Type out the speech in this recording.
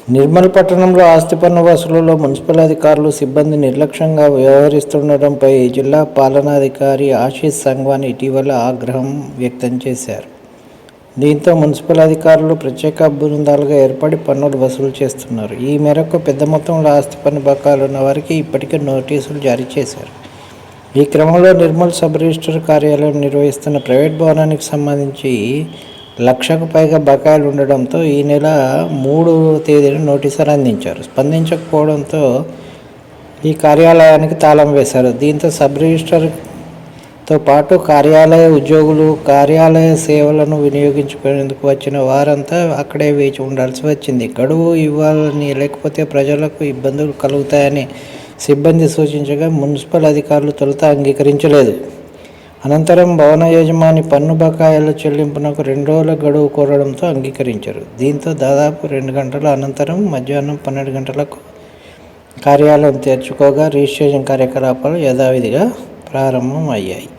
నిర్మల్ పట్టణంలో ఆస్తి పన్ను వసూలులో మున్సిపల్ అధికారులు సిబ్బంది నిర్లక్ష్యంగా వ్యవహరిస్తుండటంపై జిల్లా పాలనాధికారి ఆశీష్ సంగ్వాన్ ఇటీవల ఆగ్రహం వ్యక్తం చేశారు. దీంతో మున్సిపల్ అధికారులు ప్రత్యేక బృందాలుగా ఏర్పడి పన్నులు వసూలు చేస్తున్నారు. ఈ మేరకు పెద్ద మొత్తంలో ఆస్తి పన్ను బకాయిలు ఉన్న వారికి ఇప్పటికే నోటీసులు జారీ చేశారు. ఈ క్రమంలో నిర్మల్ సబ్ రిజిస్టర్ కార్యాలయం నిర్వహిస్తున్న ప్రైవేట్ భవనానికి సంబంధించి 1,00,000కు పైగా బకాయిలు ఉండడంతో ఈ నెల 3వ తేదీన నోటీసులు అందించారు. స్పందించకపోవడంతో ఈ కార్యాలయానికి తాళం వేశారు. దీంతో సబ్ రిజిస్టర్తో పాటు కార్యాలయ ఉద్యోగులు కార్యాలయ సేవలను వినియోగించుకునేందుకు వచ్చిన వారంతా అక్కడే వేచి ఉండాల్సి వచ్చింది. గడువు ఇవ్వాలని, లేకపోతే ప్రజలకు ఇబ్బందులు కలుగుతాయని సిబ్బంది సూచించగా మున్సిపల్ అధికారులు తొలుత అంగీకరించలేదు. అనంతరం భవన యజమాని పన్ను బకాయిల చెల్లింపునకు 2 రోజుల గడువు కోరడంతో అంగీకరించారు. దీంతో దాదాపు 2 గంటల అనంతరం మధ్యాహ్నం 12 గంటలకు కార్యాలయం తెరుచుకోగా రిజిస్ట్రేషన్ కార్యకలాపాలు యథావిధిగా ప్రారంభమయ్యాయి.